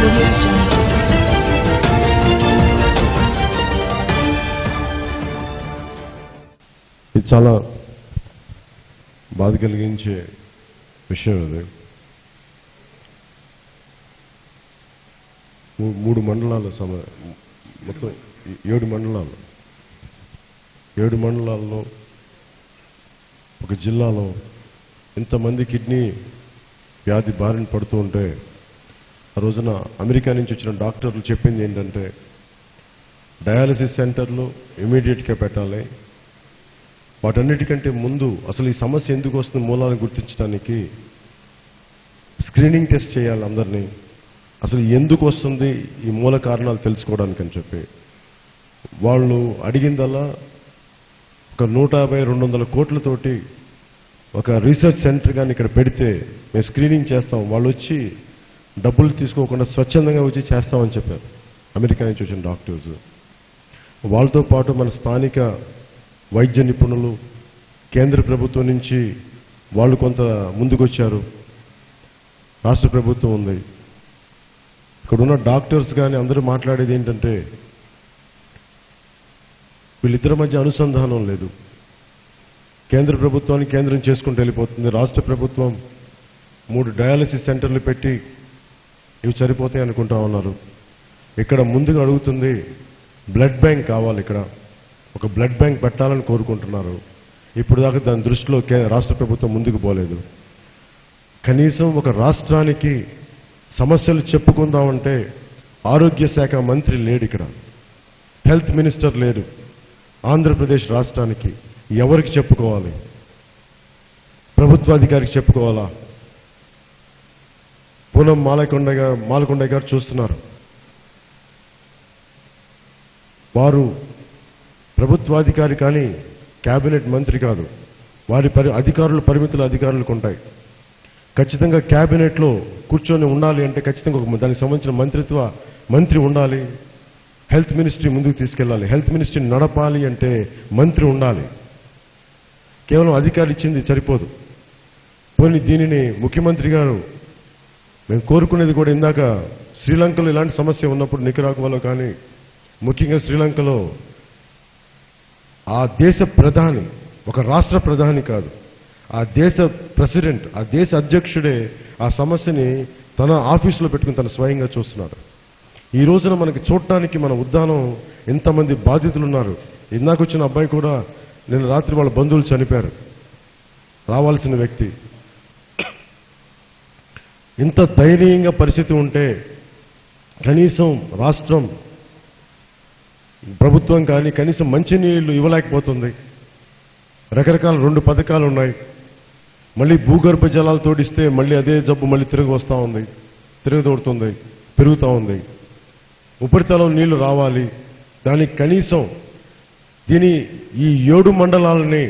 audio jungle. ఇది చాలా బాధ కలిగించే విషయం ఇది. 3 మండలాలు మొత్తం 7 మండలాలు 7 మండలాల్లో ఒక జిల్లాలో ఇంతమంది కిడ్నీ వ్యాధి బారిన పడుతూ ఉంటే ఆ రోజున అమెరికా నుంచి వచ్చిన డాక్టర్లు చెప్పింది ఏంటంటే డయాలసిస్ సెంటర్లు ఇమీడియట్గా పెట్టాలి. వాటన్నిటికంటే ముందు అసలు ఈ సమస్య ఎందుకు వస్తుంది మూలాలను గుర్తించడానికి స్క్రీనింగ్ టెస్ట్ చేయాలి అందరినీ. అసలు ఎందుకు వస్తుంది ఈ మూల కారణాలు తెలుసుకోవడానికి అని చెప్పి వాళ్ళు అడిగిందల్లా ఒక 150-200 కోట్లతోటి ఒక రీసెర్చ్ సెంటర్ కానీ ఇక్కడ పెడితే మేము స్క్రీనింగ్ చేస్తాం, వాళ్ళు వచ్చి డబ్బులు తీసుకోకుండా స్వచ్ఛందంగా వచ్చి చేస్తామని చెప్పారు అమెరికా నుంచి వచ్చిన డాక్టర్స్. వాళ్ళతో పాటు మన స్థానిక వైద్య నిపుణులు కేంద్ర ప్రభుత్వం నుంచి వాళ్ళు కొంత ముందుకొచ్చారు, రాష్ట్ర ప్రభుత్వం ఉంది. ఇక్కడున్న డాక్టర్స్ కానీ అందరూ మాట్లాడేది ఏంటంటే వీళ్ళిద్దరి మధ్య అనుసంధానం లేదు. కేంద్ర ప్రభుత్వాన్ని కేంద్రం చేసుకుంటూ వెళ్ళిపోతుంది. రాష్ట్ర ప్రభుత్వం 3 డయాలసిస్ సెంటర్లు పెట్టి ఇవి సరిపోతాయి అనుకుంటా ఉన్నారు. ఇక్కడ ముందుగా అడుగుతుంది బ్లడ్ బ్యాంక్ కావాలి. ఇక్కడ ఒక బ్లడ్ బ్యాంక్ పెట్టాలని కోరుకుంటున్నారు. ఇప్పుడు దాకా దాని దృష్టిలో రాష్ట్ర ప్రభుత్వం ముందుకు పోలేదు. కనీసం ఒక రాష్ట్రానికి సమస్యలు చెప్పుకుందామంటే ఆరోగ్య శాఖ మంత్రి లేడు, ఇక్కడ హెల్త్ మినిస్టర్ లేడు. ఆంధ్రప్రదేశ్ రాష్ట్రానికి ఎవరికి చెప్పుకోవాలి? ప్రభుత్వాధికారికి చెప్పుకోవాలా? పూనం మాలకొండ గారు చూస్తున్నారు. వారు ప్రభుత్వాధికారి కానీ కేబినెట్ మంత్రి కాదు. వారి అధికారులు పరిమితుల అధికారులకు ఉంటాయి. ఖచ్చితంగా కేబినెట్లో కూర్చొని ఉండాలి అంటే ఖచ్చితంగా దానికి సంబంధించిన మంత్రి ఉండాలి. హెల్త్ మినిస్ట్రీ ముందుకు తీసుకెళ్లాలి. హెల్త్ మినిస్ట్రీ నడపాలి అంటే మంత్రి ఉండాలి. కేవలం అధికారులు ఇచ్చింది సరిపోదు. పోనీ దీనిని ముఖ్యమంత్రి గారు మేము కోరుకునేది కూడా ఇందాక శ్రీలంకలో ఇలాంటి సమస్య ఉన్నప్పుడు నికరాగువాలో కానీ ముఖ్యంగా శ్రీలంకలో ఆ దేశ ప్రధాని, ఒక రాష్ట్ర ప్రధాని కాదు, ఆ దేశ ప్రెసిడెంట్, ఆ దేశ అధ్యక్షుడే ఆ సమస్యని తన ఆఫీసులో పెట్టుకుని తన స్వయంగా చూస్తున్నాడు. ఈ రోజున మనకి చూడటానికి మన ఉద్దానం ఎంతమంది బాధితులు ఉన్నారు. ఇందాక వచ్చిన అబ్బాయి కూడా నిన్న రాత్రి వాళ్ళ బంధువులు చనిపోయారు, రావాల్సిన వ్యక్తి. ఇంత దయనీయంగా పరిస్థితి ఉంటే కనీసం రాష్ట్రం ప్రభుత్వం కానీ కనీసం మంచినీళ్లు ఇవ్వలేకపోతుంది. రకరకాల 2 పథకాలు ఉన్నాయి. మళ్ళీ భూగర్భ జలాలు తోడిస్తే మళ్ళీ అదే జబ్బు మళ్ళీ తిరిగి వస్తూ ఉంది, తిరుగుతోడుతుంది, పెరుగుతూ ఉంది. ఉపరితలం నీళ్లు రావాలి. దానికి కనీసం ఈ 7 మండలాలని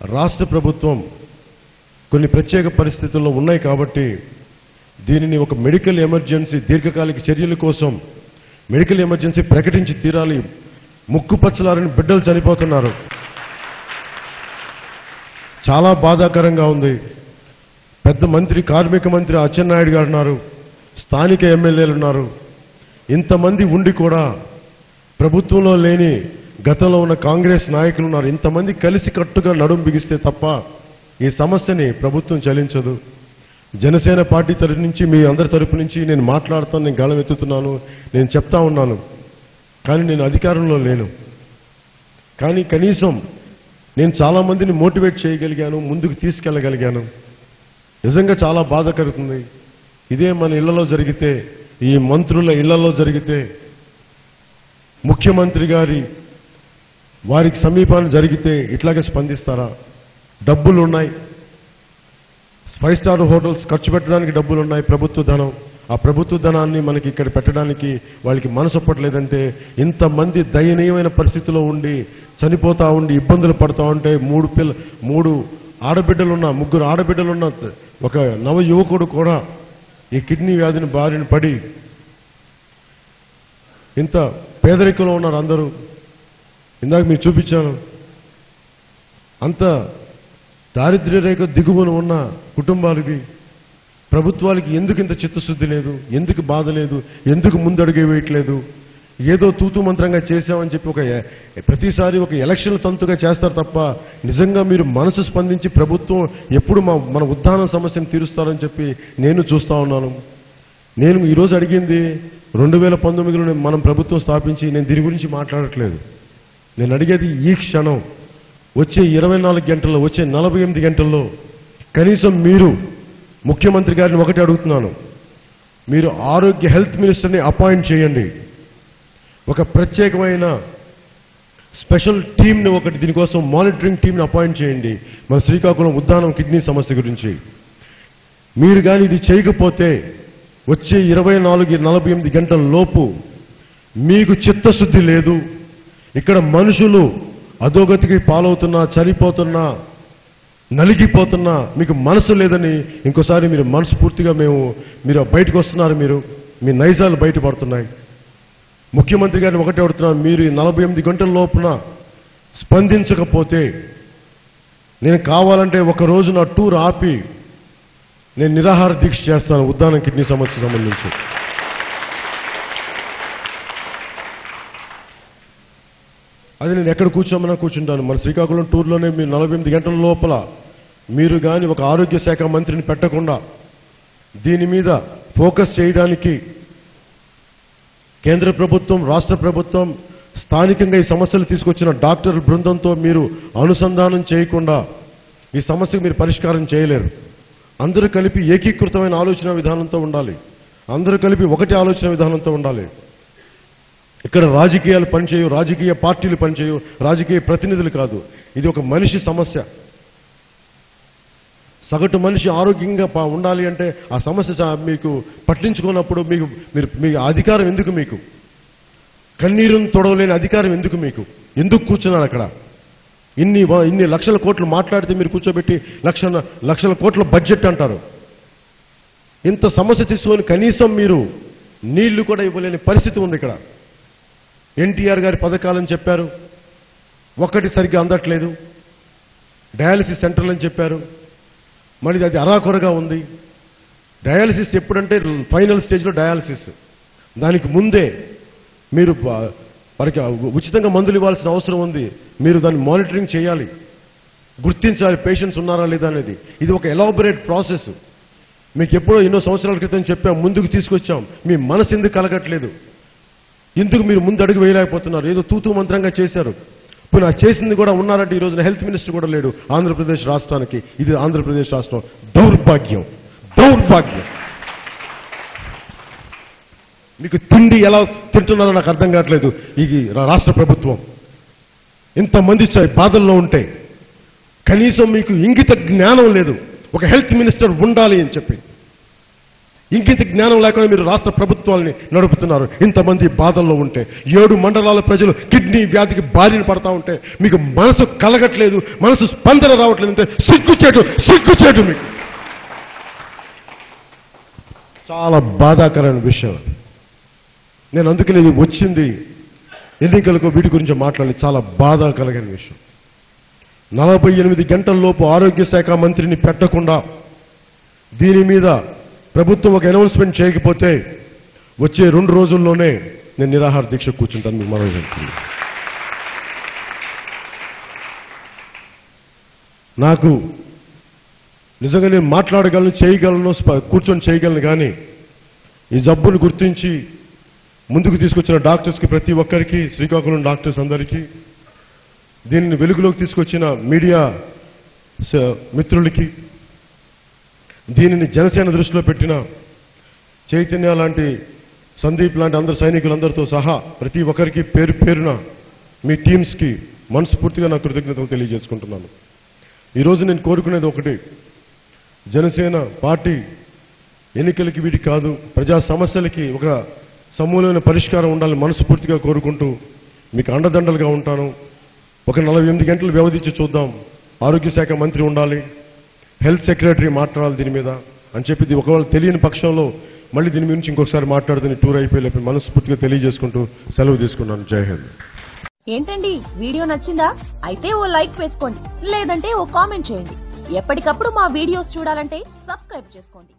రాష్ట్ర ప్రభుత్వం కొన్ని ప్రత్యేక పరిస్థితుల్లో ఉన్నాయి కాబట్టి దీనిని ఒక మెడికల్ ఎమర్జెన్సీ, దీర్ఘకాలిక చర్యల కోసం మెడికల్ ఎమర్జెన్సీ ప్రకటించి తీరాలి. ముక్కుపచ్చలారని బిడ్డలు చనిపోతున్నారు. చాలా బాధాకరంగా ఉంది. పెద్ద మంత్రి, కార్మిక మంత్రి అచ్చెన్నాయుడు గారు ఉన్నారు, స్థానిక ఎమ్మెల్యేలు ఉన్నారు. ఇంతమంది ఉండి కూడా ప్రభుత్వంలో లేని గతంలో ఉన్న కాంగ్రెస్ నాయకులు ఉన్నారు. ఇంతమంది కలిసి కట్టుగా నడుం బిగిస్తే తప్ప ఈ సమస్యని ప్రభుత్వం చలించదు. జనసేన పార్టీ తరఫు నుంచి, మీ అందరి తరఫు నుంచి నేను మాట్లాడుతాను, నేను గళం ఎత్తుతున్నాను, నేను చెప్తా ఉన్నాను. కానీ నేను అధికారంలో లేను. కానీ కనీసం నేను చాలా మందిని మోటివేట్ చేయగలిగాను, ముందుకు తీసుకెళ్లగలిగాను. నిజంగా చాలా బాధ కలుగుతుంది. ఇదే మన ఇళ్లలో జరిగితే, ఈ మంత్రుల ఇళ్లలో జరిగితే, ముఖ్యమంత్రి వారికి సమీపాన్ని జరిగితే ఇట్లాగే స్పందిస్తారా? డబ్బులు ఉన్నాయి, 5 స్టార్ హోటల్స్ ఖర్చు పెట్టడానికి డబ్బులు ఉన్నాయి, ప్రభుత్వ ధనం. ఆ ప్రభుత్వ ధనాన్ని మనకి ఇక్కడ పెట్టడానికి వాళ్ళకి మనసొప్పట్లేదంటే ఇంతమంది దయనీయమైన పరిస్థితిలో ఉండి చనిపోతా ఉండి ఇబ్బందులు పడతా ఉంటే 3 ఆడబిడ్డలున్న 3 ఆడబిడ్డలున్న ఒక నవ యువకుడు కూడా ఈ కిడ్నీ వ్యాధిని బారిన పడి ఇంత పేదరికంలో ఉన్నారు అందరూ. ఇందాక మీకు చూపించాను. అంత దారిద్ర్య రేఖ దిగువన ఉన్న కుటుంబాలకి ప్రభుత్వాలకి ఎందుకు ఇంత చిత్తశుద్ధి లేదు, ఎందుకు బాధ లేదు, ఎందుకు ముందడుగే వేయట్లేదు, ఏదో తూతు మంత్రంగా చేశామని చెప్పి ప్రతిసారి ఒక ఎలక్షన్ తంతుగా చేస్తారు తప్ప నిజంగా మీరు మనసు స్పందించి ప్రభుత్వం ఎప్పుడు మన ఉద్దాన సమస్యను తీరుస్తారని చెప్పి నేను చూస్తా ఉన్నాను. నేను ఈరోజు అడిగింది 2019లో మనం ప్రభుత్వం స్థాపించి నేను దీని గురించి మాట్లాడట్లేదు. నేను అడిగేది ఈ క్షణం వచ్చే 24 గంటల్లో, వచ్చే 48 గంటల్లో కనీసం మీరు ముఖ్యమంత్రి గారిని ఒకటి అడుగుతున్నాను, మీరు హెల్త్ మినిస్టర్ని అపాయింట్ చేయండి. ఒక ప్రత్యేకమైన స్పెషల్ టీంని దీనికోసం మానిటరింగ్ టీంని అపాయింట్ చేయండి మన శ్రీకాకుళం ఉద్దానం కిడ్నీ సమస్య గురించి. మీరు కానీ ఇది చేయకపోతే వచ్చే 24-48 గంటల లోపు మీకు చిత్తశుద్ధి లేదు, ఇక్కడ మనుషులు అధోగతికి పాలవుతున్నా, చనిపోతున్నా, నలిగిపోతున్నా మీకు మనసు లేదని ఇంకోసారి మీరు మనస్ఫూర్తిగా మీరు బయటకు వస్తున్నారు, మీ నైజాలు బయటపడుతున్నాయి. ముఖ్యమంత్రి గారిని ఒకటే అడుగుతున్నా, మీరు 48 గంటల లోపున స్పందించకపోతే నేను కావాలంటే ఒక రోజు నా టూర్ ఆపి నేను నిరాహార దీక్ష చేస్తాను ఉద్దానం కిడ్నీ సమస్య సంబంధించి. అది నేను ఎక్కడ కూర్చోమన్నా కూర్చుంటాను. మన శ్రీకాకుళం టూర్లోనే మీరు 48 గంటల లోపల మీరు కానీ ఒక ఆరోగ్య శాఖ మంత్రిని పెట్టకుండా దీని మీద ఫోకస్ చేయడానికి కేంద్ర ప్రభుత్వం, రాష్ట్ర ప్రభుత్వం, స్థానికంగా ఈ సమస్యలు తీసుకొచ్చిన డాక్టర్ బృందంతో మీరు అనుసంధానం చేయకుండా ఈ సమస్యకు మీరు పరిష్కారం చేయలేరు. అందరూ కలిపి ఏకీకృతమైన ఆలోచన విధానంతో ఉండాలి, అందరూ కలిపి ఒకటి ఆలోచన విధానంతో ఉండాలి. ఇక్కడ రాజకీయాలు పనిచేయు, రాజకీయ పార్టీలు పనిచేయు, రాజకీయ ప్రతినిధులు కాదు. ఇది ఒక మనిషి సమస్య. సగటు మనిషి ఆరోగ్యంగా ఉండాలి అంటే ఆ సమస్య మీకు పట్టించుకున్నప్పుడు మీ అధికారం ఎందుకు? మీకు కన్నీరును తొడవలేని అధికారం ఎందుకు? మీకు ఎందుకు కూర్చున్నారు అక్కడ? ఇన్ని లక్షల కోట్లు మాట్లాడితే మీరు కూర్చోబెట్టి లక్షల కోట్ల బడ్జెట్ అంటారు. ఇంత సమస్య తీసుకొని కనీసం మీరు నీళ్లు కూడా ఇవ్వలేని పరిస్థితి ఉంది ఇక్కడ. ఎన్టీఆర్ గారి పథకాలని చెప్పారు, ఒక్కటి సరిగ్గా అందట్లేదు. డయాలసిస్ సెంటర్లు అని చెప్పారు, మళ్ళీ అది అరాకొరగా ఉంది. డయాలసిస్ ఎప్పుడంటే ఫైనల్ స్టేజ్లో డయాలసిస్, దానికి ముందే మీరు వారికి ఉచితంగా మందులు ఇవ్వాల్సిన అవసరం ఉంది. మీరు దాన్ని మానిటరింగ్ చేయాలి, గుర్తించాలి పేషెంట్స్ ఉన్నారా లేదా అనేది. ఇది ఒక ఎలాబొరేట్ ప్రాసెస్. మీకు ఎప్పుడో ఎన్నో సంవత్సరాల క్రితం చెప్పాం, ముందుకు తీసుకొచ్చాం. మీ మనసు ఎందుకు కలగట్లేదు? ఎందుకు మీరు ముందు అడుగు వేయలేకపోతున్నారు? ఏదో తూతూ మంత్రంగా చేశారు. ఇప్పుడు నా చేసింది కూడా ఉన్నారంటే ఈ రోజున హెల్త్ మినిస్టర్ కూడా లేడు ఆంధ్రప్రదేశ్ రాష్ట్రానికి. ఇది ఆంధ్రప్రదేశ్ రాష్ట్రం దౌర్భాగ్యం. మీకు తిండి ఎలా తింటున్నారో నాకు అర్థం కావట్లేదు. ఈ రాష్ట్ర ప్రభుత్వం ఇంతమంది బాధల్లో ఉంటే కనీసం మీకు ఇంగిత జ్ఞానం లేదు. ఒక హెల్త్ మినిస్టర్ ఉండాలి అని చెప్పి ఇంకింత జ్ఞానం లేకుండా మీరు రాష్ట్ర ప్రభుత్వాన్ని నడుపుతున్నారు. ఇంతమంది బాధల్లో ఉంటే, 7 మండలాల ప్రజలు కిడ్నీ వ్యాధికి బారిన పడతా ఉంటే మీకు మనసు కలగట్లేదు, మనసు స్పందన రావట్లేదు అంటే సిగ్గుచేటు మీకు. చాలా బాధాకరమైన విషయం. నేను అందుకని ఇది వచ్చింది ఎన్నికలకు వీటి గురించి మాట్లాడి చాలా బాధ కలిగిన విషయం. 48 గంటల లోపు ఆరోగ్య శాఖ మంత్రిని పెట్టకుండా దీని మీద ప్రభుత్వం ఒక అనౌన్స్మెంట్ చేయకపోతే వచ్చే 2 రోజుల్లోనే నేను నిరాహార దీక్ష కూర్చుంటాను. మీకు మనం చెప్తుంది. నాకు నిజంగా నేను మాట్లాడగలను, చేయగలను, కూర్చొని చేయగలను. కానీ ఈ జబ్బును గుర్తించి ముందుకు తీసుకొచ్చిన డాక్టర్స్కి, ప్రతి ఒక్కరికి, శ్రీకాకుళం డాక్టర్స్ అందరికీ, దీనిని వెలుగులోకి తీసుకొచ్చిన మీడియా మిత్రులకి, దీనిని జనసేన దృష్టిలో పెట్టిన చైతన్య లాంటి, సందీప్ లాంటి అందరు సైనికులందరితో సహా ప్రతి ఒక్కరికి పేరు పేరున మీ టీమ్స్కి మనస్ఫూర్తిగా నా కృతజ్ఞతలు తెలియజేసుకుంటున్నాను. ఈరోజు నేను కోరుకునేది ఒకటి, జనసేన పార్టీ ఎన్నికలకి వీటికి కాదు, ప్రజా సమస్యలకి ఒక సమూలమైన పరిష్కారం ఉండాలని మనస్ఫూర్తిగా కోరుకుంటూ మీకు అండదండలుగా ఉంటాను. ఒక 48 గంటలు వ్యవధించి చూద్దాం. ఆరోగ్య శాఖ మంత్రి ఉండాలి, హెల్త్ సెక్రటరీ మాట్లాడాలి దీని మీద అని చెప్పి, ఒకవేళ తెలియని పక్షంలో మళ్ళీ దీని గురించి ఇంకొకసారి మాట్లాడుతుని టూర్ అయిపోయి మనస్ఫూర్తిగా తెలియజేసుకుంటూ సెలవు తీసుకున్నాను. జై హింద్. ఏంటండి, వీడియో నచ్చిందా? అయితే ఓ లైక్ వేసుకోండి, లేదంటే ఓ కామెంట్ చేయండి. ఎప్పటికప్పుడు మా వీడియోస్ చూడాలంటే సబ్స్క్రైబ్ చేసుకోండి.